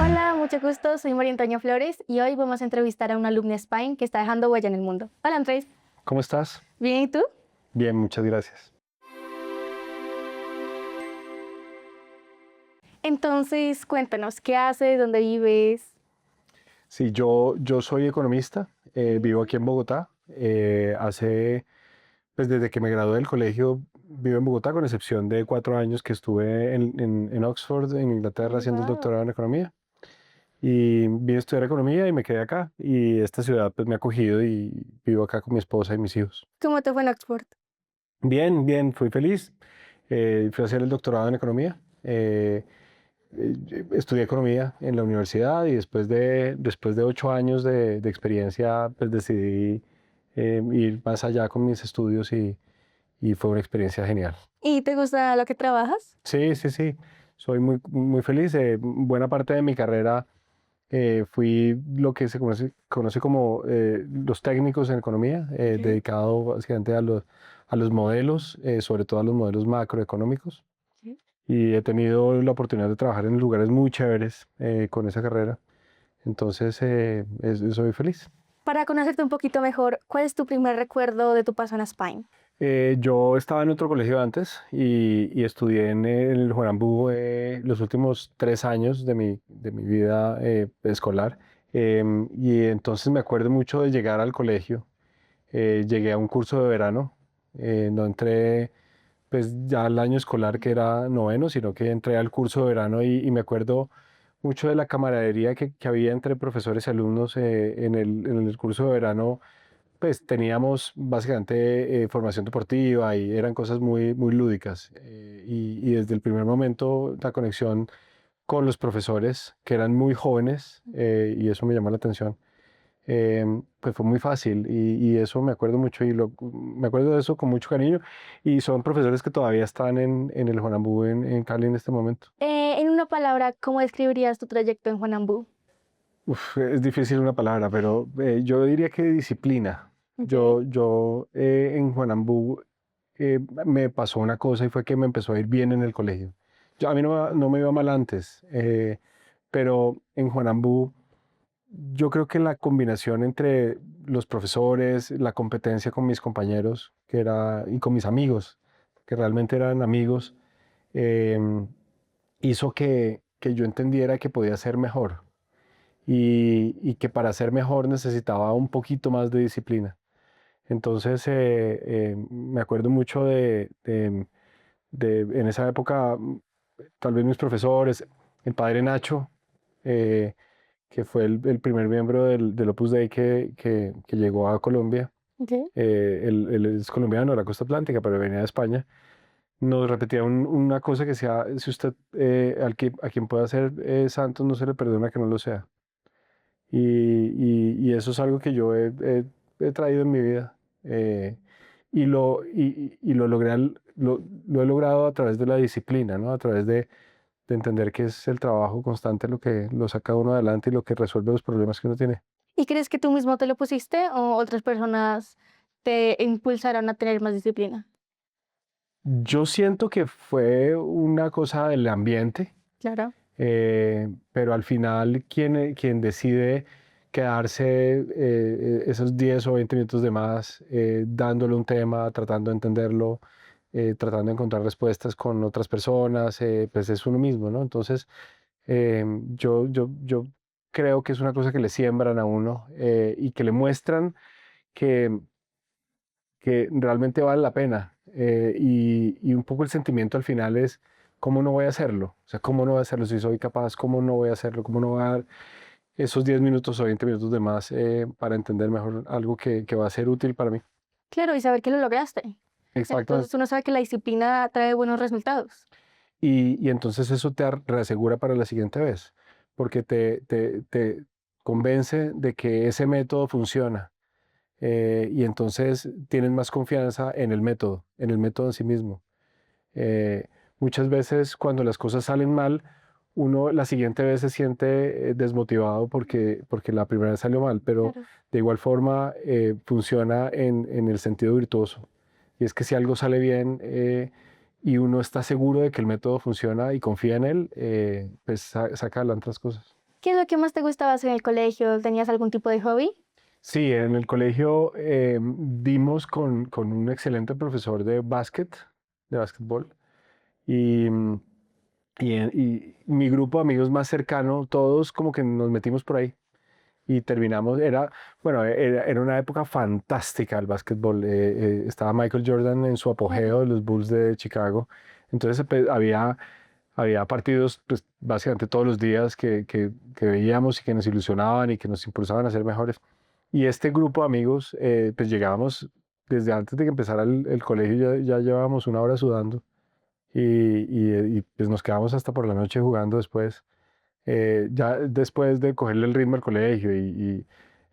Hola, mucho gusto, soy María Antonia Flores y hoy vamos a entrevistar a una alumna Spine que está dejando huella en el mundo. Hola Andrés, ¿Cómo estás? ¿bien y tú? Bien, muchas gracias. Entonces, cuéntanos, ¿qué haces? ¿Dónde vives? Sí, yo soy economista, vivo aquí en Bogotá. Pues desde que me gradué del colegio, vivo en Bogotá, con excepción de 4 años que estuve en Oxford, en Inglaterra, Oh, haciendo el wow. doctorado en economía. Y vine a estudiar economía y me quedé acá. Y esta ciudad pues me ha acogido y vivo acá con mi esposa y mis hijos. ¿Cómo te fue en Oxford? Bien, bien, fui feliz. Fui a hacer el doctorado en economía. Estudié economía en la universidad y después de 8 años de experiencia, pues decidí ir más allá con mis estudios y fue una experiencia genial. ¿Y te gusta lo que trabajas? Sí, sí, sí, soy muy, muy feliz. Buena parte de mi carrera fui lo que se conoce como los técnicos en economía, Ok, dedicado básicamente a los modelos, sobre todo a los modelos macroeconómicos. ok. Y he tenido la oportunidad de trabajar en lugares muy chéveres con esa carrera. Entonces, soy feliz. Para conocerte un poquito mejor, ¿cuál es tu primer recuerdo de tu paso en Spine? Yo estaba en otro colegio antes y estudié en el Juan Ambú los últimos 3 años de mi vida escolar. Y entonces me acuerdo mucho de llegar al colegio. Llegué a un curso de verano. No entré pues ya al año escolar que era noveno, sino que entré al curso de verano y me acuerdo mucho de la camaradería que había entre profesores y alumnos en el curso de verano. Pues teníamos básicamente formación deportiva y eran cosas muy, muy lúdicas. Y desde el primer momento la conexión con los profesores, que eran muy jóvenes, y eso me llamó la atención, pues fue muy fácil y eso me acuerdo mucho me acuerdo de eso con mucho cariño y son profesores que todavía están en el Juan Ambú en Cali en este momento. En una palabra, ¿cómo describirías tu trayecto en Juan Ambú? Uf, es difícil una palabra, pero yo diría que disciplina. Ok. Yo en Juan Ambú me pasó una cosa y fue que me empezó a ir bien en el colegio. A mí no me iba mal antes, pero en Juan Ambú yo creo que la combinación entre los profesores, la competencia con mis compañeros, y con mis amigos, que realmente eran amigos, em, hizo que yo entendiera que podía ser mejor y que para ser mejor necesitaba un poquito más de disciplina. Entonces, me acuerdo mucho en esa época, tal vez mis profesores, el padre Nacho, eh, que fue el primer miembro del Opus Dei que llegó a Colombia. Ok. Él es colombiano de la costa atlántica, pero venía de España. Nos repetía una cosa que decía, si usted a quien pueda ser santo no se le perdona que no lo sea. Y eso es algo que yo he traído en mi vida. Y lo logré, lo he logrado a través de la disciplina, ¿no? A través de entender que es el trabajo constante lo que lo saca a uno adelante y lo que resuelve los problemas que uno tiene. ¿Y crees que tú mismo te lo pusiste o otras personas te impulsaron a tener más disciplina? Yo siento que fue una cosa del ambiente, pero al final quien decide quedarse esos 10 o 20 minutos de más dándole un tema, tratando de entenderlo, tratando de encontrar respuestas con otras personas, pues es uno mismo, ¿no? Entonces, yo creo que es una cosa que le siembran a uno y que le muestran que, que realmente vale la pena. Y un poco el sentimiento al final es, ¿cómo no voy a hacerlo? O sea, ¿cómo no voy a hacerlo? Si soy capaz, ¿cómo no voy a hacerlo? ¿Cómo no voy a dar esos 10 minutos o 20 minutos de más para entender mejor algo que va a ser útil para mí? Claro, y saber que lo lograste. Entonces Exactamente. uno sabe que la disciplina trae buenos resultados. Y entonces eso te reasegura para la siguiente vez, porque te convence de que ese método funciona. Y entonces tienes más confianza en el método en sí mismo. Eh, Muchas veces cuando las cosas salen mal, uno la siguiente vez se siente desmotivado porque la primera vez salió mal, pero Claro. de igual forma funciona en el sentido virtuoso. Y es que si algo sale bien y uno está seguro de que el método funciona y confía en él, pues saca adelante las cosas. ¿Qué es lo que más te gustaba hacer en el colegio? ¿Tenías algún tipo de hobby? Sí, en el colegio dimos con un excelente profesor de básquetbol, y, y mi grupo de amigos más cercano, todos como que nos metimos por ahí y terminamos, bueno, era una época fantástica el básquetbol. Estaba Michael Jordan en su Claro. apogeo de los Bulls de Chicago. Entonces pues, había partidos pues, básicamente todos los días que veíamos y que nos ilusionaban y que nos impulsaban a ser mejores. Y este grupo de amigos, pues llegábamos desde antes de que empezara el colegio, ya llevábamos una hora sudando y pues nos quedamos hasta por la noche jugando después. Ya después de cogerle el ritmo al colegio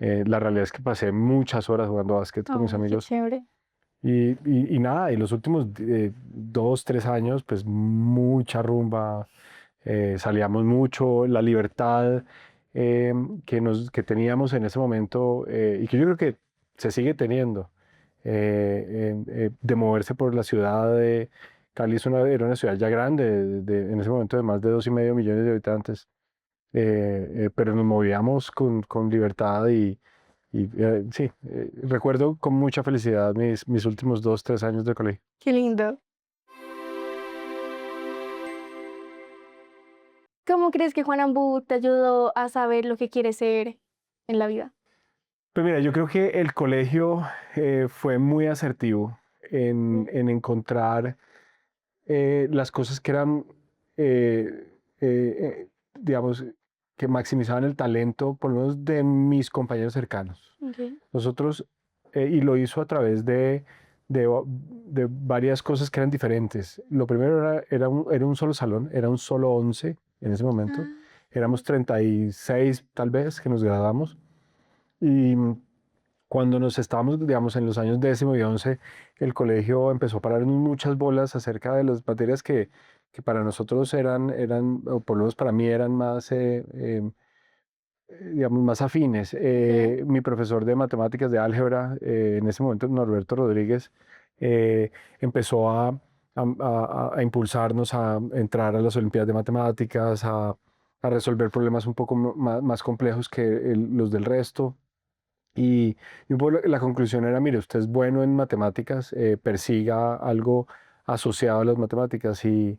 la realidad es que pasé muchas horas jugando básquet con mis Ay, qué amigos chévere. y nada, y los últimos 2, 3 años pues mucha rumba, salíamos mucho, la libertad que teníamos en ese momento y que yo creo que se sigue teniendo de moverse por la ciudad de Cali era una ciudad ya grande, en ese momento de más de 2,5 millones de habitantes, pero nos movíamos con libertad y sí, recuerdo con mucha felicidad mis últimos 2, 3 años de colegio. Qué lindo. ¿Cómo crees que Juan Ambú te ayudó a saber lo que quieres ser en la vida? Pues mira, yo creo que el colegio fue muy asertivo Mm. en encontrar las cosas que eran, digamos, que maximizaban el talento, por lo menos de mis compañeros cercanos. Ok. Nosotros, y lo hizo a través de varias cosas que eran diferentes. Lo primero era un solo salón, era un solo 11 en ese momento. Ah, Éramos 36 tal vez que nos graduamos. Y cuando nos estábamos, digamos, en los años 10º y 11, el colegio empezó a pararnos muchas bolas acerca de las materias que para nosotros o por lo menos para mí eran más, digamos, más afines. ok. Mi profesor de matemáticas de álgebra, en ese momento, Norberto Rodríguez, eh, empezó a impulsarnos a entrar a las Olimpiadas de Matemáticas, a resolver problemas un poco más complejos que los del resto. Y un poco la conclusión era, mire, usted es bueno en matemáticas, persiga algo asociado a las matemáticas y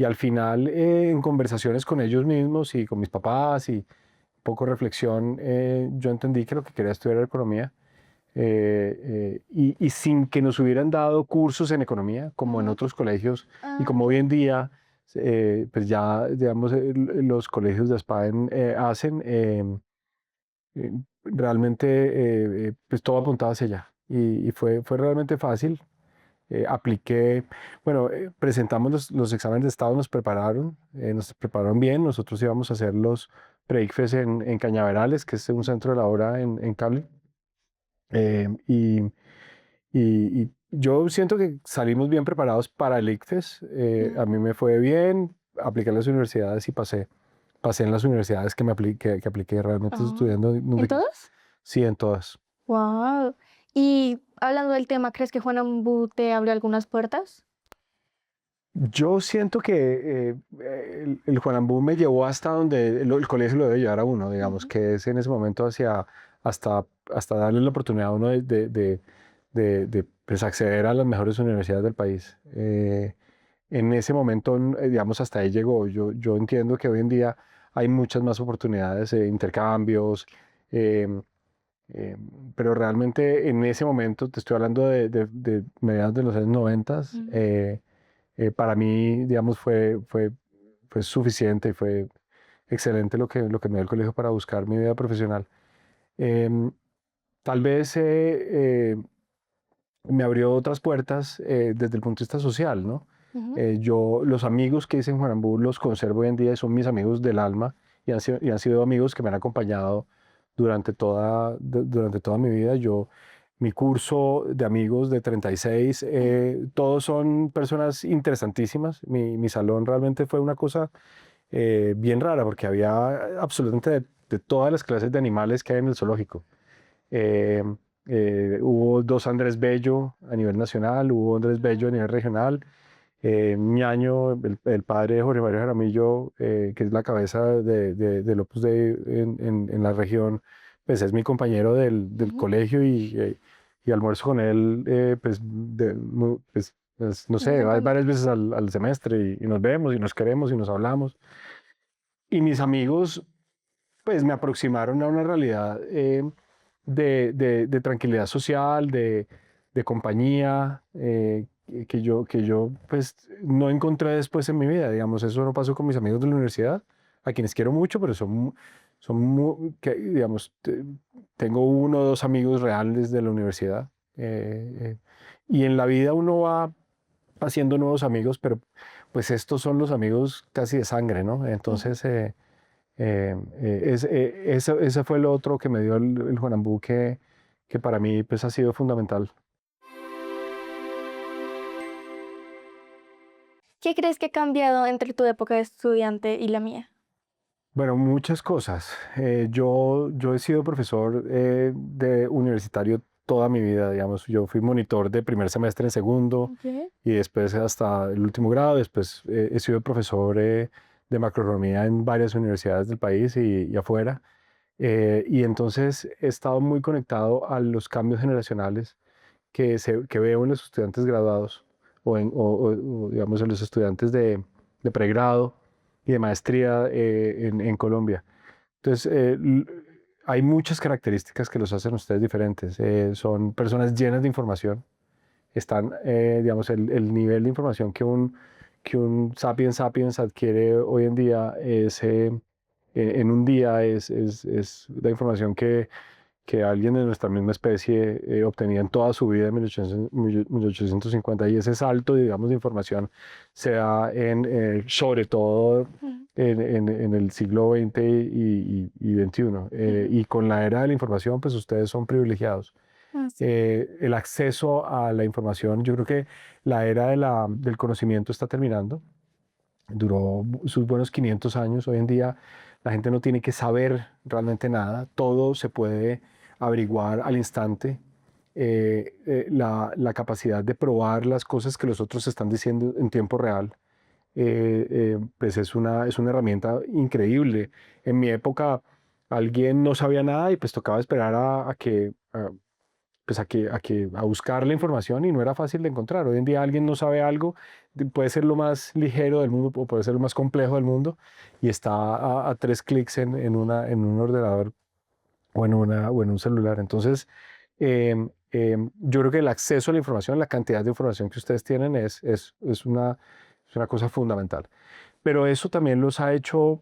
al final en conversaciones con ellos mismos y con mis papás y un poco reflexión, yo entendí que lo que quería estudiar era economía y sin que nos hubieran dado cursos en economía como en Ujú. otros colegios y Ah, como hoy en día, pues ya, digamos, los colegios de Spain hacen. Realmente pues todo apuntaba hacia allá y fue realmente fácil. Apliqué, bueno, presentamos los exámenes de estado, nos prepararon bien, nosotros íbamos a hacer los pre-ICFES en Cañaverales, que es un centro de la obra en Cali. Eh, y, y yo siento que salimos bien preparados para el ICFES. A mí mm, me fue bien, apliqué a las universidades y pasé en las universidades que apliqué. Realmente ah, estudiando, ¿en todos? sí, en todas. Wow. Y hablando del tema, ¿crees que Juan Ambú te abrió algunas puertas? Yo siento que el Juan Ambú me llevó hasta donde el colegio lo debe llevar a uno, digamos, Ujú. que es en ese momento hasta darle la oportunidad a uno de, pues, acceder a las mejores universidades del país. En ese momento, digamos, hasta ahí llegó. Yo entiendo que hoy en día hay muchas más oportunidades, intercambios, em, em, pero realmente en ese momento, te estoy hablando de mediados de los años 90, Mm. para mí, digamos, fue suficiente y fue excelente lo que me dio el colegio para buscar mi vida profesional. Em, Tal vez me abrió otras puertas desde el punto de vista social, ¿no? Ujú. Los amigos que hice en Juarambú los conservo hoy en día y son mis amigos del alma y han sido amigos que me han acompañado durante toda mi vida. Mi curso de amigos de 36, todos son personas interesantísimas. Mi salón realmente fue una cosa bien rara porque había absolutamente de todas las clases de animales que hay en el zoológico. Eh, Hubo dos Andrés Bello a nivel nacional, hubo Andrés Bello a nivel regional. Ñaño, el padre de Jorge Mario Jaramillo, que es la cabeza del Opus Dei en la región, pues es mi compañero del Ujú. colegio y almuerzo con él, pues, no De vez sé, en cuando. varias veces al semestre y nos vemos y nos queremos y nos hablamos. Y mis amigos, pues me aproximaron a una realidad de tranquilidad social, de compañía, que yo pues no encontré después en mi vida, digamos, eso no pasó con mis amigos de la universidad, a quienes quiero mucho, pero digamos, tengo uno o dos amigos reales de la universidad, y en la vida uno va haciendo nuevos amigos, pero pues estos son los amigos casi de sangre, ¿no? Ujú. Entonces, ese fue el otro que me dio el Juanambú que para mí pues ha sido fundamental. ¿Qué crees que ha cambiado entre tu época de estudiante y la mía? Bueno, muchas cosas. Yo he sido profesor de universitario toda mi vida, digamos. Yo fui monitor de primer semestre en segundo Ok. y después hasta el último grado. Después he sido profesor de macroeconomía en varias universidades del país y afuera. Y entonces he estado muy conectado a los cambios generacionales que veo en los estudiantes graduados o, digamos, en los estudiantes de pregrado y de maestría en Colombia. Entonces, hay muchas características que los hacen a ustedes diferentes. Son personas llenas de información. Están, digamos, el nivel de información que un sapiens adquiere hoy en día en un día es la información que alguien de nuestra misma especie obtenía en toda su vida en 1850 y ese salto, digamos, de información se da sobre todo Ujú. en el siglo XX y XXI. Ujú. Y con la era de la información, pues ustedes son privilegiados. Ah, sí. El acceso a la información, yo creo que la era del conocimiento está terminando. Duró sus buenos 500 años. Hoy en día la gente no tiene que saber realmente nada. Todo se puede averiguar al instante. La capacidad de probar las cosas que los otros están diciendo en tiempo real, pues es una herramienta increíble. En mi época alguien no sabía nada y pues tocaba esperar pues a buscar la información y no era fácil de encontrar. Hoy en día alguien no sabe algo, puede ser lo más ligero del mundo o puede ser lo más complejo del mundo y está a 3 clics en un ordenador o en un celular. Entonces, yo creo que el acceso a la información, la cantidad de información que ustedes tienen es una cosa fundamental. Pero eso también los ha hecho,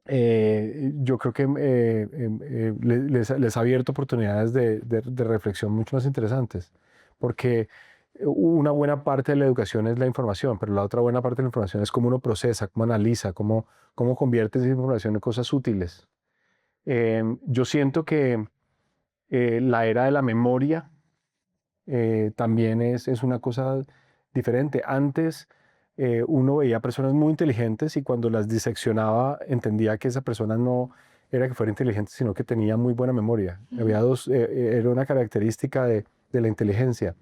yo creo que les ha abierto oportunidades de reflexión mucho más interesantes, porque una buena parte de la educación es la información, pero la otra buena parte de la información es cómo uno procesa, cómo analiza, cómo convierte esa información en cosas útiles. Yo siento que la era de la memoria también es una cosa diferente. Antes uno veía personas muy inteligentes y cuando las diseccionaba entendía que esa persona no era que fuera inteligente, sino que tenía muy buena memoria. Ujú. Era una característica de la inteligencia.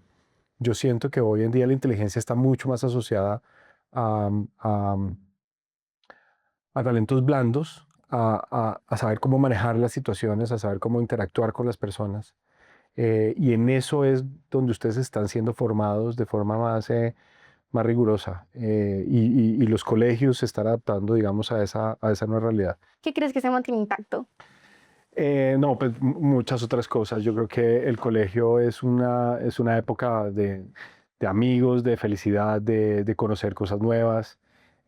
Yo siento que hoy en día la inteligencia está mucho más asociada a, a- a talentos blandos, a saber cómo manejar las situaciones, a saber cómo interactuar con las personas. Y en eso es donde ustedes están siendo formados de forma más rigurosa. Y los colegios se están adaptando, digamos, a esa nueva realidad. ¿Qué crees que se mantiene intacto? No, pues muchas otras cosas. Yo creo que el colegio es una época de amigos, de felicidad, de conocer cosas nuevas,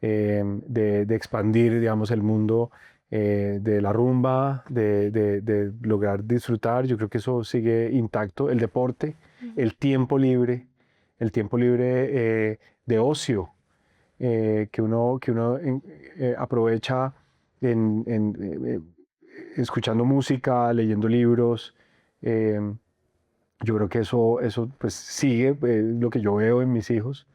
de expandir, digamos, el mundo de la rumba, de lograr disfrutar. Yo creo que eso sigue intacto. El deporte, Ujú. el tiempo libre de ocio que uno aprovecha escuchando música, leyendo libros. em, yo creo que eso pues sigue lo que yo veo en mis hijos.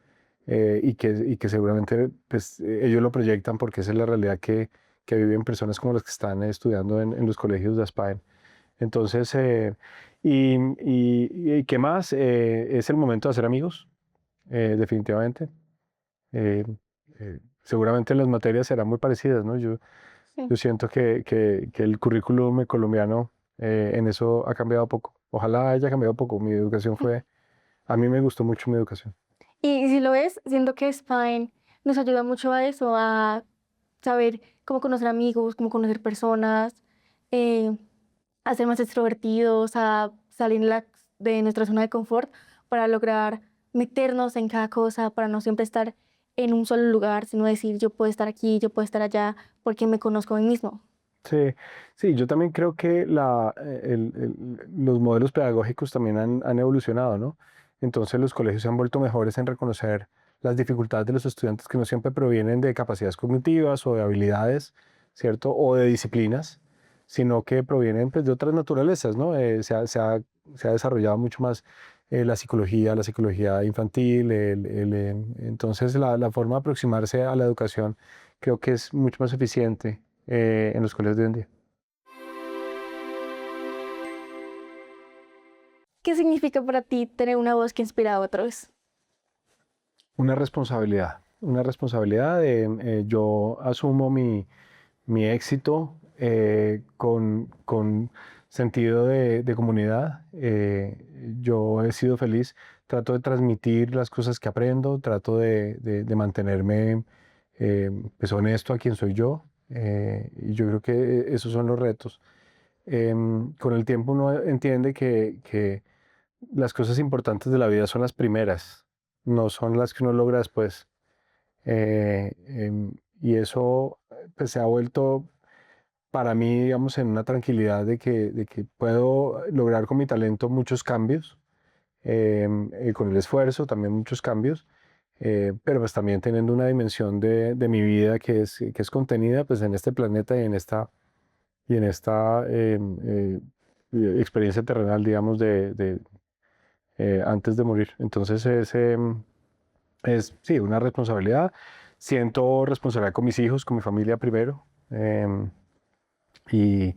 y que seguramente pues, ellos lo proyectan porque esa es la realidad que viven personas como las que están estudiando en los colegios de Aspaen. Entonces, y qué más, es el momento de hacer amigos, definitivamente. Eh, Seguramente las materias serán muy parecidas, ¿no? Sí. Yo siento que el currículum colombiano en eso ha cambiado poco. Ojalá haya cambiado poco. Mi educación fue, a mí me gustó mucho mi educación. Y si lo ves, siento que Spine nos ayuda mucho a eso, a saber cómo conocer amigos, cómo conocer personas, eh, a ser más extrovertidos, a salir de nuestra zona de confort para lograr meternos en cada cosa, para no siempre estar en un solo lugar, sino decir yo puedo estar aquí, yo puedo estar allá, porque me conozco a mí mismo. Sí, sí, yo también creo que los modelos pedagógicos también han evolucionado, ¿no? Entonces los colegios se han vuelto mejores en reconocer las dificultades de los estudiantes que no siempre provienen de capacidades cognitivas o de habilidades, ¿cierto? O de disciplinas, sino que provienen pues, de otras naturalezas, ¿no? Se ha desarrollado mucho más la psicología infantil, entonces la forma de aproximarse a la educación creo que es mucho más eficiente en los colegios de hoy en día. ¿Qué significa para ti tener una voz que inspira a otros? Una responsabilidad de yo asumo mi éxito con sentido de comunidad. Yo he sido feliz, trato de transmitir las cosas que aprendo, trato de mantenerme pues honesto a quien soy yo. Y yo creo que esos son los retos. Con el tiempo uno entiende que las cosas importantes de la vida son las primeras, no son las que uno logra después. Y eso pues, se ha vuelto para mí, digamos, en una tranquilidad de que puedo lograr con mi talento muchos cambios, con el esfuerzo también muchos cambios, pero pues también teniendo una dimensión de mi vida que es contenida pues en este planeta y en esta experiencia terrenal, digamos, antes de morir. Entonces es, sí, una responsabilidad. Siento responsabilidad con mis hijos, con mi familia primero, y,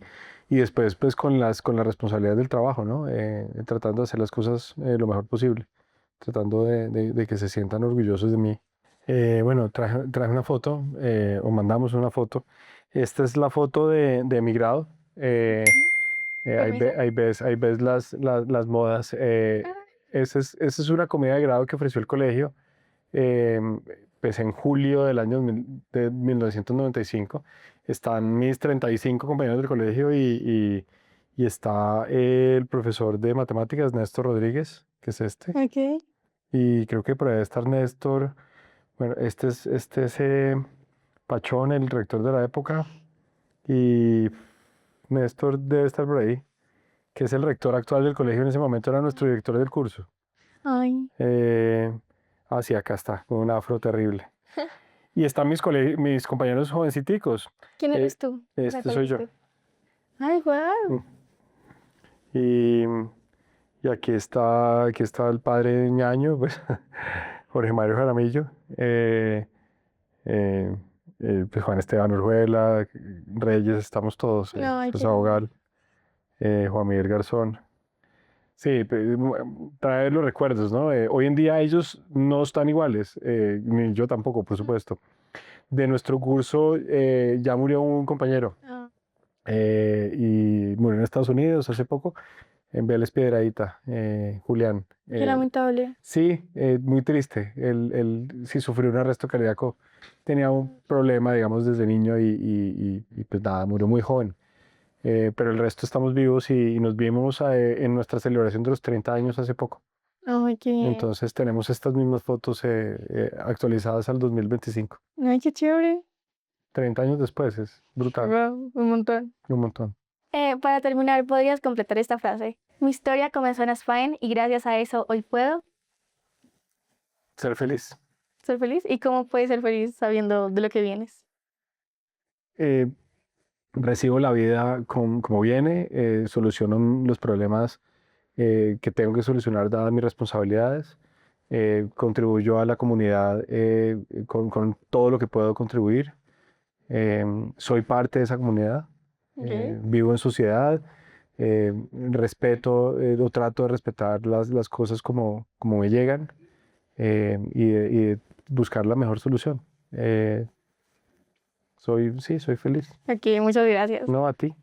y después pues con las responsabilidades del trabajo, ¿no? Tratando de hacer las cosas lo mejor posible, tratando de que se sientan orgullosos de mí. Bueno, traje una foto, o mandamos una foto. Esta es la foto de mi grado. Ok. Permiso. Ahí ves las modas. Ah, Esa es una comida de grado que ofreció el colegio eh, pues en julio del año de 1995. Están mis 35 compañeros del colegio y está el profesor de matemáticas, Néstor Rodríguez, que es este. ok. Y creo que por ahí debe estar Néstor. Bueno, este es Pachón, el rector de la época. Y Néstor debe estar por ahí, que es el rector actual del colegio. En ese momento era nuestro director del curso. Ay, Eh, sí, acá está, con un afro terrible. Y están mis compañeros jovenciticos. ¿quién Eh, eres tú? O sea, este ¿cuál soy eres yo. tú? Ay, Mm. wow. Y, y aquí está el padre Ñaño, pues, Jorge Mario Jaramillo, eh, pues Juan Esteban Urjuela, Reyes, estamos todos, Ay, qué Rosa lindo. Bogal, Juan Miguel Garzón. Sí, traer los recuerdos, ¿no? Hoy en día ellos no están iguales, ni yo tampoco, por supuesto. De nuestro curso ya murió un compañero Ah, y murió en Estados Unidos hace poco, en Vélez Piedradita, Julián. qué lamentable. Sí, muy triste. Él sí sufrió un arresto cardíaco. Tenía un problema, digamos, desde niño y, pues nada, murió muy joven. Pero el resto estamos vivos y nos vimos en nuestra celebración de los 30 años hace poco. Ay, qué bien. Entonces tenemos estas mismas fotos actualizadas al 2025. Ay, qué chévere. 30 años después, es brutal, Wow, un montón. un montón. Para terminar, ¿podrías completar esta frase? Mi historia comenzó en Spain y gracias a eso hoy puedo Ser feliz. ser feliz. ¿Y cómo puedes ser feliz sabiendo de lo que vienes? Eh, Recibo la vida como viene, soluciono los problemas que tengo que solucionar dadas mis responsabilidades. contribuyo a la comunidad con todo lo que puedo contribuir. Soy parte de esa comunidad, Ok. vivo en sociedad, respeto o trato de respetar las cosas como me llegan y de buscar la mejor solución. Sí, soy feliz. Ok, muchas gracias. No, a ti.